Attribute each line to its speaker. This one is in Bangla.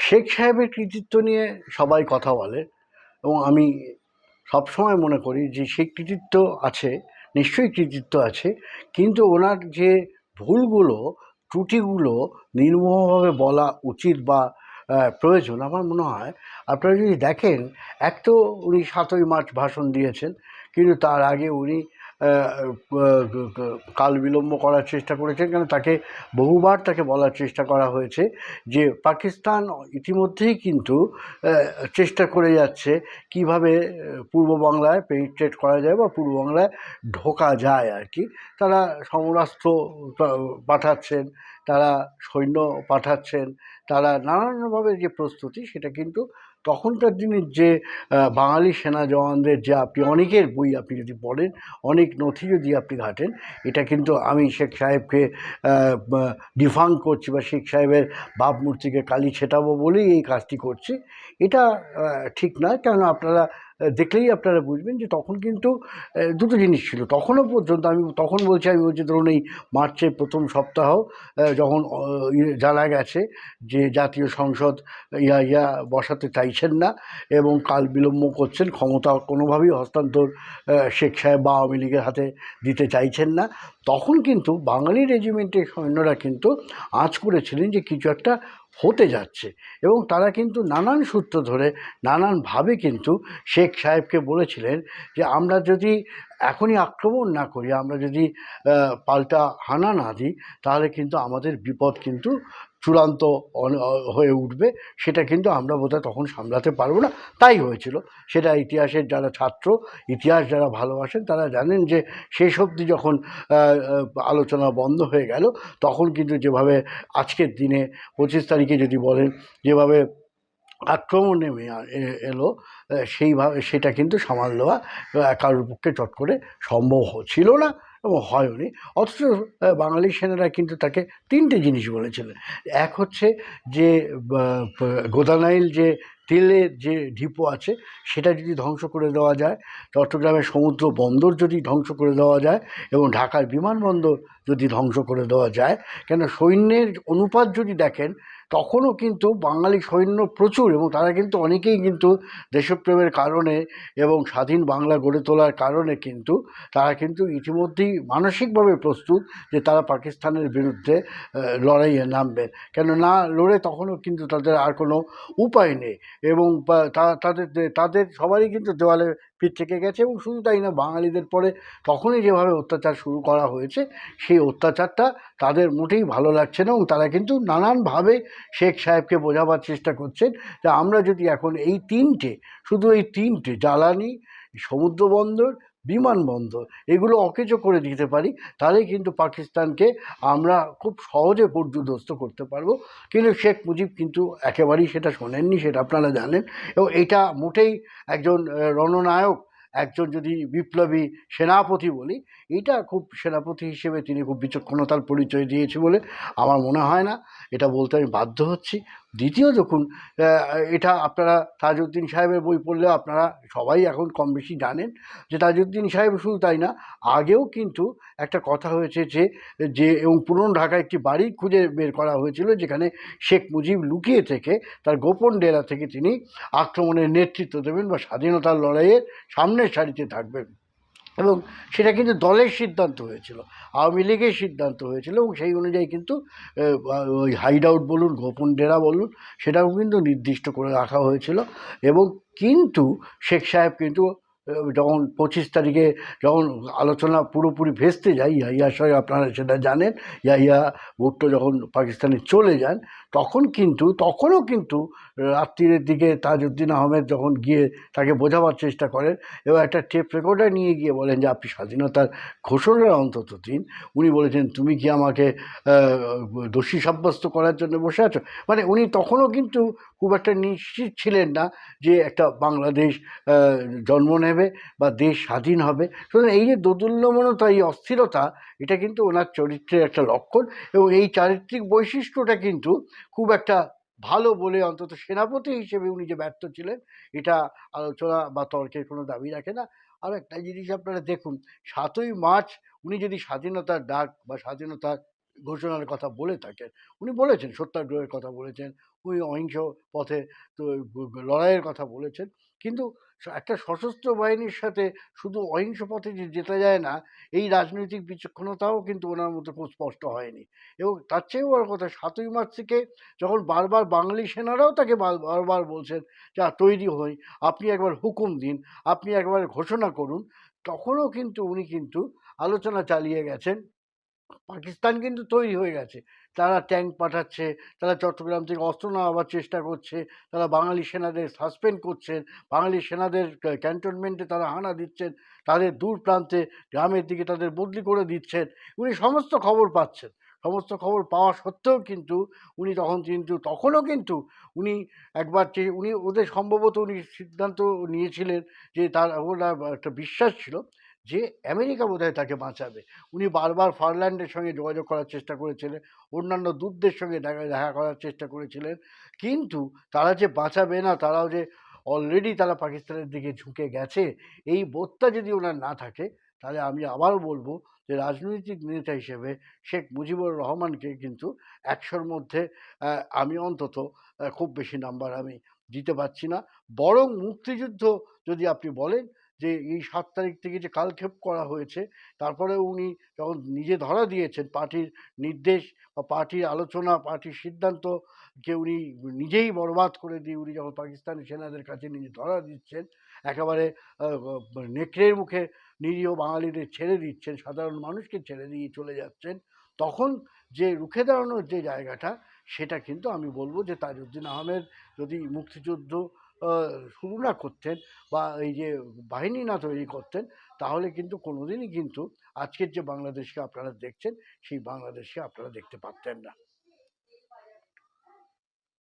Speaker 1: শেখ সাহেবের কৃতিত্ব নিয়ে সবাই কথা বলে এবং আমি সবসময় মনে করি যে সেই কৃতিত্ব আছে, নিশ্চয়ই কৃতিত্ব আছে, কিন্তু ওনার যে ভুলগুলো, ত্রুটিগুলো নির্মমভাবে বলা উচিত বা প্রয়োজন আমার মনে হয়। আপনারা যদি দেখেন, এক তো উনি ৭ই মার্চ ভাষণ দিয়েছেন, কিন্তু তার আগে উনি কাল বিলম্ব করার চেষ্টা করেছেন, কেন তাকে বহুবার তাকে বলার চেষ্টা করা হয়েছে যে পাকিস্তান ইতিমধ্যেই কিন্তু চেষ্টা করে যাচ্ছে কিভাবে পূর্ব বাংলায় পেনিট্রেট করা যায় বা পূর্ব বাংলায় ঢোকা যায় আর কি। তারা সমরাস্ত্র পাঠাচ্ছেন, তারা সৈন্য পাঠাচ্ছেন, তারা নানানভাবে যে প্রস্তুতি, সেটা কিন্তু তখনকার দিনের যে বাঙালি সেনা জওয়ানদের, যে আপনি অনেকের বই আপনি যদি পড়েন, অনেক নথি যদি আপনি ঘাটেন, এটা কিন্তু আমি শেখ সাহেবকে ডিফাঙ্ক করছি বা শেখ সাহেবের ভাবমূর্তিকে কালি ছেটাবো বলেই এই কাজটি করছি, এটা ঠিক নয়। কেননা আপনারা দেখলেই আপনারা বুঝবেন যে তখন কিন্তু দুটো জিনিস ছিল তখনও পর্যন্ত। আমি বলছি ধরুন এই মার্চের প্রথম সপ্তাহ যখন জানা গেছে যে জাতীয় সংসদ ইয়া বসাতে চাইছেন না এবং কাল বিলম্ব করছেন, ক্ষমতা কোনোভাবেই হস্তান্তর শেখ সাহেব বা আওয়ামী লীগের হাতে দিতে চাইছেন না, তখন কিন্তু বাঙালি রেজিমেন্টের সৈন্যরা কিন্তু আঁচ করেছিলেন যে কিছু একটা হতে যাচ্ছে। এবং তারা কিন্তু নানান সূত্র ধরে নানানভাবে কিন্তু শেখ সাহেবকে বলেছিলেন যে আমরা যদি এখনই আক্রমণ না করি, আমরা যদি পাল্টা হানা না দিই, তাহলে কিন্তু আমাদের বিপদ কিন্তু চূড়ান্ত হয়ে উঠবে, সেটা কিন্তু আমরা বোধহয় তখন সামলাতে পারবো না। তাই হয়েছিল। সেটা ইতিহাসের যারা ছাত্র, ইতিহাস যারা ভালোবাসেন, তারা জানেন যে শেষ অবধি যখন আলোচনা বন্ধ হয়ে গেল, তখন কিন্তু যেভাবে আজকের দিনে 25 তারিখে যদি বলেন যেভাবে আক্রমণ নেমে এলো, সেইভাবে সেটা কিন্তু সামাল দেওয়া কারোর পক্ষে চট করে সম্ভব ছিল না এবং হয়নি। অথচ বাঙালি সেনারা কিন্তু তাকে 3টে জিনিস বলেছিলেন। এক হচ্ছে যে গোদানাইল যে তেলের যে ডিপো আছে, সেটা যদি ধ্বংস করে দেওয়া যায়, চট্টগ্রামের সমুদ্র বন্দর যদি ধ্বংস করে দেওয়া যায় এবং ঢাকার বিমানবন্দর যদি ধ্বংস করে দেওয়া যায়। কেন সৈন্যের অনুপাত যদি দেখেন, তখনও কিন্তু বাঙালি সৈন্য প্রচুর, এবং তারা কিন্তু অনেকেই কিন্তু দেশপ্রেমের কারণে এবং স্বাধীন বাংলা গড়ে তোলার কারণে কিন্তু তারা কিন্তু ইতিমধ্যেই মানসিকভাবে প্রস্তুত যে তারা পাকিস্তানের বিরুদ্ধে লড়াইয়ে নামবেন। কেন না লড়ে তখনও কিন্তু তাদের আর কোনো উপায় নেই, এবং তাদের তাদের সবারই কিন্তু দেওয়ালে পিঠ থেকে গেছে। এবং শুধু তাই না, বাঙালিদের পরে তখনই যেভাবে অত্যাচার শুরু করা হয়েছে, সেই অত্যাচারটা তাদের মোটেই ভালো লাগছে না, এবং তারা কিন্তু নানানভাবে শেখ সাহেবকে বোঝাবার চেষ্টা করছেন যে আমরা যদি এখন এই 3টে, শুধু এই 3টে জ্বালানি, সমুদ্র বন্দর, বিমানবন্দর, এগুলো অকেজো করে দিতে পারি, তাহলেই কিন্তু পাকিস্তানকে আমরা খুব সহজে পর্যুদস্ত করতে পারবো। কিন্তু শেখ মুজিব কিন্তু একেবারেই সেটা শোনেননি, সেটা আপনারা জানেন। এবং এটা মোটেই একজন রণনায়ক, একজন যদি বিপ্লবী সেনাপতি বলি, এইটা খুব সেনাপতি হিসেবে তিনি খুব বিচক্ষণতার পরিচয় দিয়েছে বলে আমার মনে হয় না। এটা বলতে আমি বাধ্য হচ্ছি। দ্বিতীয়, যখন এটা আপনারা তাজউদ্দিন সাহেবের বই পড়লে আপনারা সবাই এখন কম বেশি জানেন যে তাজউদ্দিন সাহেব শুধু তাই না, আগেও কিন্তু একটা কথা হয়েছে যে যে এবং পুরনো ঢাকায় একটি বাড়ি খুঁজে বের করা হয়েছিল যেখানে শেখ মুজিব লুকিয়ে থেকে তার গোপন ডেরা থেকে তিনি আক্রমণের নেতৃত্ব দেবেন বা স্বাধীনতার লড়াইয়ের সামনের সারিতে থাকবেন। এবং সেটা কিন্তু দলের সিদ্ধান্ত হয়েছিল, আওয়ামী লীগের সিদ্ধান্ত হয়েছিল, এবং সেই অনুযায়ী কিন্তু ওই হাইড আউট বলুন, গোপন ডেরা বলুন, সেটাও কিন্তু নির্দিষ্ট করে রাখা হয়েছিল। এবং কিন্তু শেখ সাহেব কিন্তু যখন 25 তারিখে যখন আলোচনা পুরোপুরি ভেস্তে যায়, ইয়াহিয়া সাহেব আপনারা সেটা জানেন, ইয়াহিয়া ভুট্টো যখন পাকিস্তানে চলে যান, তখনও কিন্তু রাত্রির দিকে তাজউদ্দিন আহমেদ যখন গিয়ে তাকে বোঝাবার চেষ্টা করেন এবং একটা টেপ রেকর্ডার নিয়ে গিয়ে বলেন যে আপনি স্বাধীনতার ঘোষণা অন্তত দিন, উনি বলেছেন তুমি কি আমাকে দোষী সাব্যস্ত করার জন্য বসে আছো। মানে উনি তখনও কিন্তু খুব একটা নিশ্চিত ছিলেন না যে একটা বাংলাদেশ জন্ম নেবে বা দেশ স্বাধীন হবে। সুতরাং এই যে দোদুল্যমানতা, এই অস্থিরতা, এটা কিন্তু ওনার চরিত্রের একটা লক্ষণ, এবং এই চারিত্রিক বৈশিষ্ট্যটা কিন্তু খুব একটা ভালো বলে অন্তত সেনাপতি হিসেবে উনি যে ব্যর্থ ছিলেন, এটা আলোচনা বা তর্কের কোনো দাবি রাখে না। আর একটা জিনিস আপনারা দেখুন, 7ই মার্চ উনি যদি স্বাধীনতার ডাক বা স্বাধীনতার ঘোষণার কথা বলে থাকেন। উনি বলেছেন সত্যাগ্রহের কথা বলেছেন, উনি অহিংস পথে তো লড়াইয়ের কথা বলেছেন। কিন্তু একটা সশস্ত্র বাহিনীর সাথে শুধু অহিংস পথে যে যেতে যায় না, এই রাজনৈতিক বিচক্ষণতাও কিন্তু ওনার মধ্যে খুব স্পষ্ট হয়নি। এবং তার চেয়েও বড় কথা, ৭ই মার্চ থেকে যখন বারবার বাঙালি সেনারাও তাকে বারবার বলছেন যে তৈরি হই, আপনি একবার হুকুম দিন, আপনি একবার ঘোষণা করুন, তখনও কিন্তু উনি কিন্তু আলোচনা চালিয়ে গেছেন। পাকিস্তান কিন্তু তৈরি হয়ে গেছে, তারা ট্যাঙ্ক পাঠাচ্ছে, তারা চট্টগ্রাম থেকে অস্ত্র নামাবার চেষ্টা করছে, তারা বাঙালি সেনাদের সাসপেন্ড করছেন, বাঙালি সেনাদের ক্যান্টনমেন্টে তারা হানা দিচ্ছেন, তাদের দূর প্রান্তে গ্রামের দিকে তাদের বদলি করে দিচ্ছেন। উনি সমস্ত খবর পাচ্ছেন, সমস্ত খবর পাওয়া সত্ত্বেও কিন্তু উনি তখনও কিন্তু উনি উনি ওদের সম্ভবত উনি সিদ্ধান্ত নিয়েছিলেন যে ওনার একটা বিশ্বাস ছিল যে আমেরিকা বোধহয় তাকে বাঁচাবে। উনি বারবার ফারল্যান্ডের সঙ্গে যোগাযোগ করার চেষ্টা করেছিলেন, অন্যান্য দূতদের সঙ্গে দেখা করার চেষ্টা করেছিলেন, কিন্তু তারা যে বাঁচাবে না, তারাও যে অলরেডি তারা পাকিস্তানের দিকে ঝুঁকে গেছে, এই বোধটা যদি ওনার না থাকে, তাহলে আমি আবারও বলবো যে রাজনৈতিক নেতা হিসেবে শেখ মুজিবুর রহমানকে কিন্তু ১০০-র মধ্যে আমি অন্তত খুব বেশি নাম্বার আমি দিতে পারছি না। বরং মুক্তিযুদ্ধ যদি আপনি বলেন যে এই ৭ তারিখ থেকে যে কালক্ষেপ করা হয়েছে, তারপরে উনি যখন নিজে ধরা দিয়েছেন, পার্টির নির্দেশ বা পার্টির আলোচনা, পার্টির সিদ্ধান্তকে উনি নিজেই বরবাদ করে দিয়ে উনি যখন পাকিস্তানি সেনাদের কাছে নিজে ধরা দিচ্ছেন, একেবারে নেকড়ের মুখে নিরীহ বাঙালিদের ছেড়ে দিচ্ছেন, সাধারণ মানুষকে ছেড়ে দিয়ে চলে যাচ্ছেন, তখন যে রুখে দাঁড়ানোর যে জায়গাটা, সেটা কিন্তু আমি বলবো যে তাজউদ্দিন আহমেদ যদি মুক্তিযুদ্ধ শুরু না করতেন বা এই যে বাহিনী না তৈরি করতেন, তাহলে কিন্তু কোনোদিনই কিন্তু আজকের যে বাংলাদেশকে আপনারা দেখছেন, সেই বাংলাদেশকে আপনারা দেখতে পারতেন না।